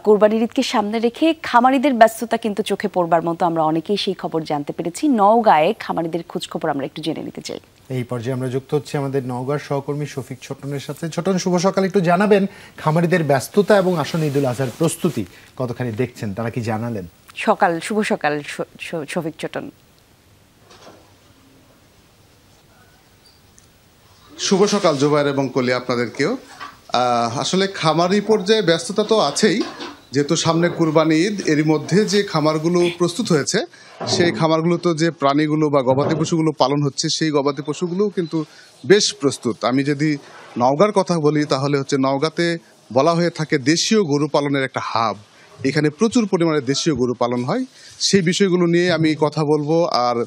কোরবানির ঈদকে সামনে রেখে খামারিদের ব্যস্ততা কিন্তু চোখে পড়বার মতো আমরা অনেকেই সেই খবর জানতে পেরেছি। নওগাঁয়ে খামারিদের খোঁজখবর আমরা একটু জেনে নিতে চাই। এই পর্যায়ে আমরা যুক্ত হচ্ছি আমাদের নওগাঁর সহকর্মী শফিক ছোটনের সাথে। ছোটন, শুভ সকাল। একটু জানাবেন খামারিদের ব্যস্ততা এবং আসন্ন ঈদুল আজহার প্রস্তুতি কতখানি দেখছেন, তারা কি জানালেন? শুভ সকাল শফিক ছোটন। শুভ সকাল জুবায়ের এবং কলি, আপনাদেরকেও। আসলে খামারি পর্যায়ে ব্যস্ততা তো আছেই, যেহেতু সামনে কুরবানি ঈদ। এরই মধ্যে যে খামারগুলো প্রস্তুত হয়েছে, সেই খামারগুলোতে যে প্রাণীগুলো বা গবাদি পশুগুলো পালন হচ্ছে, সেই গবাদি পশুগুলোও কিন্তু বেশ প্রস্তুত। আমি যদি নওগাঁর কথা বলি, তাহলে হচ্ছে নওগাঁতে বলা হয়ে থাকে দেশীয় গরু পালনের একটা হাব। এখানে প্রচুর পরিমাণে দেশীয় গরু পালন হয়। সেই বিষয়গুলো নিয়ে আমি কথা বলবো। আর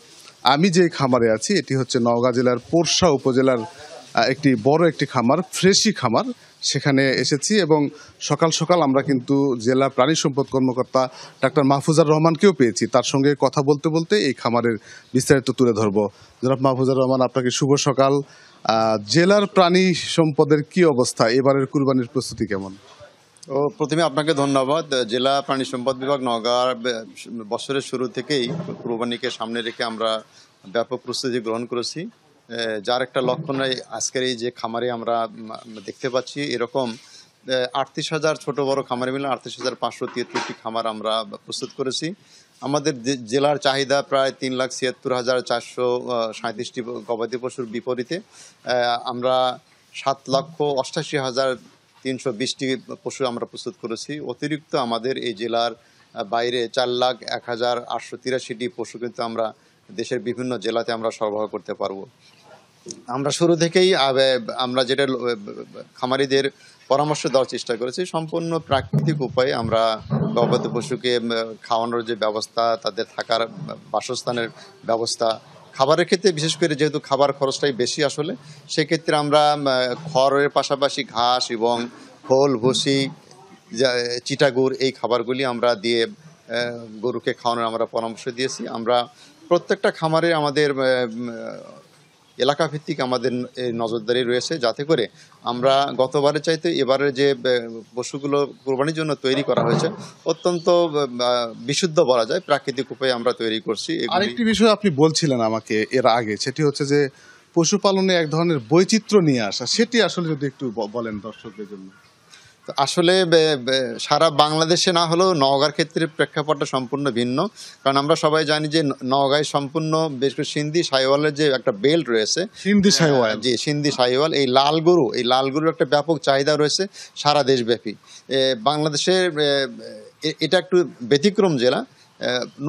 আমি যে খামারে আছি, এটি হচ্ছে নওগাঁ জেলার পোরশা উপজেলার একটি খামার, ফ্রেশি খামার। সেখানে এসেছি এবং সকাল সকাল আমরা কিন্তু জেলা প্রাণী সম্পদ কর্মকর্তা ডাক্তার মাহফুজার রহমানকেও পেয়েছি। তার সঙ্গে কথা বলতে বলতে এই খামারের বিস্তারিত তুলে ধরবো। জনাব মাহফুজার রহমান, আপনাকে শুভ সকাল। জেলার প্রাণী সম্পদের কি অবস্থা? এবারের কুরবানির প্রস্তুতি কেমন? প্রথমে আপনাকে ধন্যবাদ। জেলা প্রাণী সম্পদ বিভাগ নওগাঁ বছরের শুরু থেকেই কুরবানিকে সামনে রেখে আমরা ব্যাপক প্রস্তুতি গ্রহণ করেছি, যার একটা লক্ষণ আজকের এই যে খামারে আমরা দেখতে পাচ্ছি। এরকম 38,000 ছোট বড় খামারে মিলে 38,573টি খামার আমরা প্রস্তুত করেছি। আমাদের জেলার চাহিদা প্রায় 3,76,437টি গবাদি পশুর বিপরীতে আমরা 7,88,320টি পশু আমরা প্রস্তুত করেছি। অতিরিক্ত আমাদের এই জেলার বাইরে 4,01,883টি পশু কিন্তু আমরা দেশের বিভিন্ন জেলাতে আমরা সরবরাহ করতে পারবো। আমরা শুরু থেকেই আমরা যেটা খামারিদের পরামর্শ দেওয়ার চেষ্টা করেছি, সম্পূর্ণ প্রাকৃতিক উপায়ে আমরা গবাদি পশুকে খাওয়ানোর যে ব্যবস্থা, তাদের থাকার বাসস্থানের ব্যবস্থা, খাবারের ক্ষেত্রে বিশেষ করে যেহেতু খাবার খরচটাই বেশি আসলে, সেক্ষেত্রে আমরা খড়ের পাশাপাশি ঘাস এবং খোল, ভুসি, চিটাগুড় এই খাবারগুলি আমরা দিয়ে গরুকে খাওয়ানোর আমরা পরামর্শ দিয়েছি। আমরা প্রত্যেকটা খামারে আমাদের এলাকা ভিত্তিক আমাদের নজরদারি রয়েছে, যাতে করে আমরা গতবারের চাইতে এবারে যে পশুগুলো কোরবানির জন্য তৈরি করা হয়েছে অত্যন্ত বিশুদ্ধ বলা যায়, প্রাকৃতিক উপায়ে আমরা তৈরি করছি। আরেকটি বিষয় আপনি বলছিলেন আমাকে এর আগে, সেটি হচ্ছে যে পশুপালনে এক ধরনের বৈচিত্র্য নিয়ে আসা, সেটি আসলে যদি একটু বলেন দর্শকদের জন্য। আসলে সারা বাংলাদেশে না হলেও নওগাঁর ক্ষেত্রে প্রেক্ষাপটটা সম্পূর্ণ ভিন্ন। কারণ আমরা সবাই জানি যে নওগাঁয় সম্পূর্ণ বেশ করে সিন্ধি শাহিওয়ালের যে একটা বেল্ট রয়েছে, সিন্ধি শাহিওয়াল, জি সিন্ধি শাহিওয়াল, এই লাল গরুর একটা ব্যাপক চাহিদা রয়েছে সারা দেশব্যাপী। বাংলাদেশের এটা একটু ব্যতিক্রম জেলা।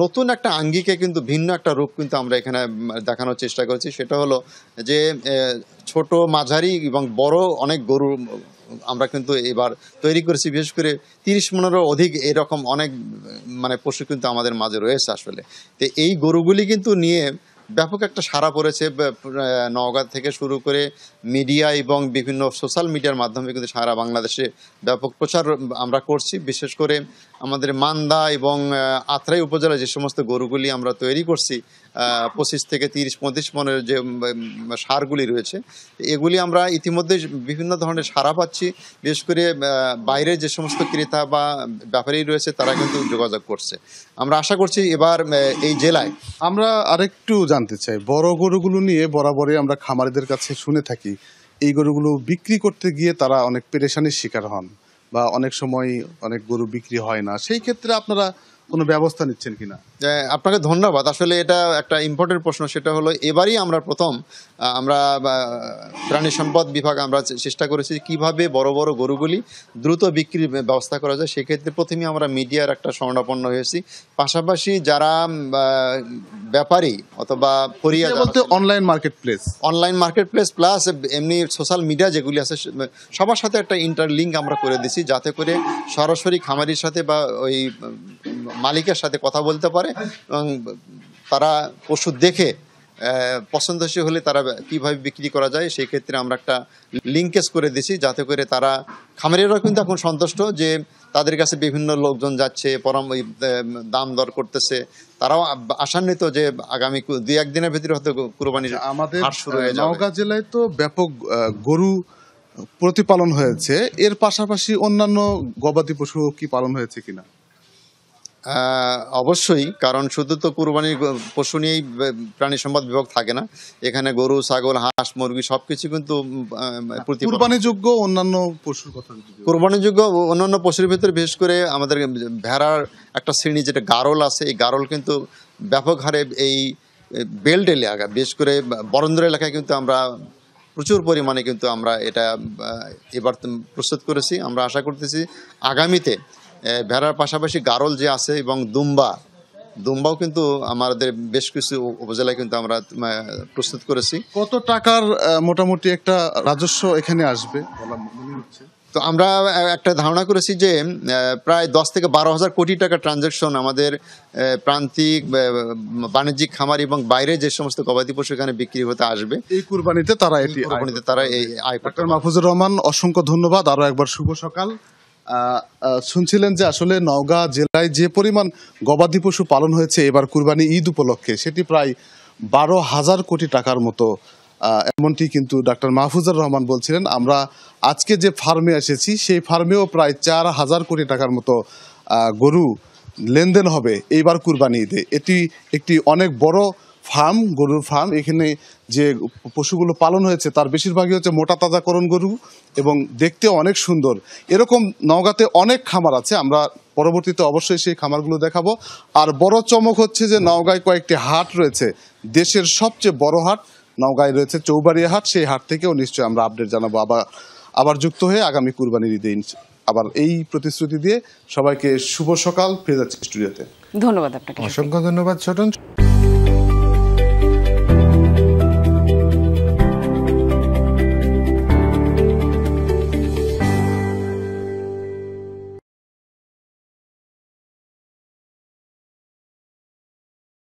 নতুন একটা আঙ্গিকে কিন্তু ভিন্ন একটা রূপ কিন্তু আমরা এখানে দেখানোর চেষ্টা করেছি। সেটা হলো যে ছোট, মাঝারি এবং বড় অনেক গরু আমরা কিন্তু এবার তৈরি করেছি। বিশেষ করে 30 মনেরও অধিক এরকম অনেক পশু কিন্তু আমাদের মাঝে রয়েছে আসলে। তো এই গরুগুলি কিন্তু নিয়ে ব্যাপক একটা সাড়া পড়েছে। নওগাঁ থেকে শুরু করে মিডিয়া এবং বিভিন্ন সোশ্যাল মিডিয়ার মাধ্যমে কিন্তু সারা বাংলাদেশে ব্যাপক প্রচার আমরা করছি। বিশেষ করে আমাদের মান্দা এবং আত্রাই উপজেলায় যে সমস্ত গরুগুলি আমরা তৈরি করছি, 25 থেকে 30-35 মনের যে সারগুলি রয়েছে, এগুলি আমরা ইতিমধ্যে বিভিন্ন ধরনের সাড়া পাচ্ছি। বিশেষ করে বাইরের যে সমস্ত ক্রেতা বা ব্যাপারী রয়েছে, তারা কিন্তু যোগাযোগ করছে। আমরা আশা করছি এবার এই জেলায় আমরা আরেকটু জানতে চাই, বড় গরুগুলো নিয়ে বরাবরই আমরা খামারিদের কাছে শুনে থাকি, এই গরুগুলো বিক্রি করতে গিয়ে তারা অনেক পেরেশানির শিকার হন বা অনেক সময় অনেক গরু বিক্রি হয় না। সেই ক্ষেত্রে আপনারা কোনো ব্যবস্থা নিচ্ছেন কিনা? আপনাকে ধন্যবাদ। আসলে এটা একটা ইম্পর্টেন্ট প্রশ্ন। সেটা হলো এবারই আমরা প্রথম প্রাণী সম্পদ বিভাগ আমরা চেষ্টা করেছি কিভাবে বড় বড় গরুগুলি দ্রুত বিক্রির ব্যবস্থা করা যায়। সেক্ষেত্রে প্রথমে আমরা মিডিয়ার একটা শরণাপন্ন হয়েছি। পাশাপাশি যারা ব্যাপারী অথবা ফরিয়া বলতে অনলাইন মার্কেট প্লেস প্লাস এমনি সোশ্যাল মিডিয়া যেগুলি আছে, সবার সাথে একটা ইন্টারলিঙ্ক আমরা করে দিছি, যাতে করে সরাসরি খামারির সাথে বা ওই মালিকের সাথে কথা বলতে পারে এবং তারা পশু দেখে পছন্দসই হলে তারা কীভাবে বিক্রি করা যায় সেই ক্ষেত্রে আমরা একটা লিঙ্কেজ করে দিছি, যাতে করে তারা খামারিরাও কিন্তু এখন সন্তুষ্ট যে তাদের কাছে বিভিন্ন লোকজন যাচ্ছে, দাম দর করতেছে, তারাও আশান্বিত যে আগামী 2-1 দিনের ভিতরে হয়তো কুরবানির আমাদের নওগাঁ জেলায় তো ব্যাপক গরু প্রতিপালন হয়েছে, এর পাশাপাশি অন্যান্য গবাদি পশু কি পালন হয়েছে কিনা? অবশ্যই, কারণ শুধু তো কুরবানির পশু নিয়েই প্রাণী সম্পদ বিভাগ থাকে না, এখানে গরু, ছাগল, হাঁস, মুরগি সবকিছু কিন্তু কুরবানিযোগ্য অন্যান্য পশুর কথা কোরবানিযোগ্য অন্যান্য পশুর ভিতরে বিশেষ করে আমাদের ভেড়ার একটা শ্রেণী যেটা গারল আছে, এই গারল কিন্তু ব্যাপক হারে এই বেল্ট এলাকা, বিশেষ করে বরেন্দ্র এলাকায় কিন্তু আমরা প্রচুর পরিমাণে কিন্তু আমরা এটা এবার প্রস্তুত করেছি। আমরা আশা করতেছি আগামীতে ভেড়ার পাশাপাশি গারল যে আছে এবং দুম্বাও কিন্তু আমাদের বেশ কিছু উপজেলায় কিন্তু আমরা প্রস্তুত করেছি। কত টাকার মোটামুটি একটা রাজস্ব এখানে আসবে বলা মনে হচ্ছে? তো আমরা একটা ধারণা করেছি যে প্রায় 10 থেকে 12 হাজার কোটি টাকা ট্রানজাকশন আমাদের প্রান্তিক বাণিজ্যিক খামার এবং বাইরে যে সমস্ত গবাদি পশু এখানে বিক্রি হতে আসবে, এই কুরবানিতে তারা এই আয় করতে ডক্টর মাহফুজুর রহমান, অসংখ্য ধন্যবাদ। আরো একবার শুভ সকাল। শুনছিলেন যে আসলে নওগাঁ জেলায় যে পরিমাণ গবাদি পশু পালন হয়েছে এবার কুরবানি ঈদ উপলক্ষে, সেটি প্রায় 12,000 কোটি টাকার মতো, এমনটি কিন্তু ডক্টর মাহফুজুর রহমান বলছিলেন। আমরা আজকে যে ফার্মে এসেছি সেই ফার্মেও প্রায় 4,000 কোটি টাকার মতো গরু লেনদেন হবে এইবার কুরবানি ঈদে। এটি একটি অনেক বড় ফার্ম, গরুর ফার্ম। এখানে যে পশুগুলো পালন হয়েছে তার বেশিরভাগই হচ্ছে মোটা তাজাকরণ গরু এবং দেখতে অনেক সুন্দর। এরকম নওগাঁতে অনেক খামার আছে, আমরা পরবর্তীতে অবশ্যই সেই খামারগুলো দেখাবো। আর বড় চমক হচ্ছে যে নওগাঁয় কয়েকটি হাট রয়েছে, দেশের সবচেয়ে বড় হাট নওগাঁয় রয়েছে চৌবাড়িয়া হাট। সেই হাট থেকেও নিশ্চয়ই আমরা আপডেট জানাবো। আবার যুক্ত হয়ে আগামী কুরবানির ঈদে আবার এই প্রতিশ্রুতি দিয়ে সবাইকে শুভ সকাল। ফিরে যাচ্ছি স্টুডিওতে। ধন্যবাদ আপনাকে। অসংখ্য ধন্যবাদ ছোটন।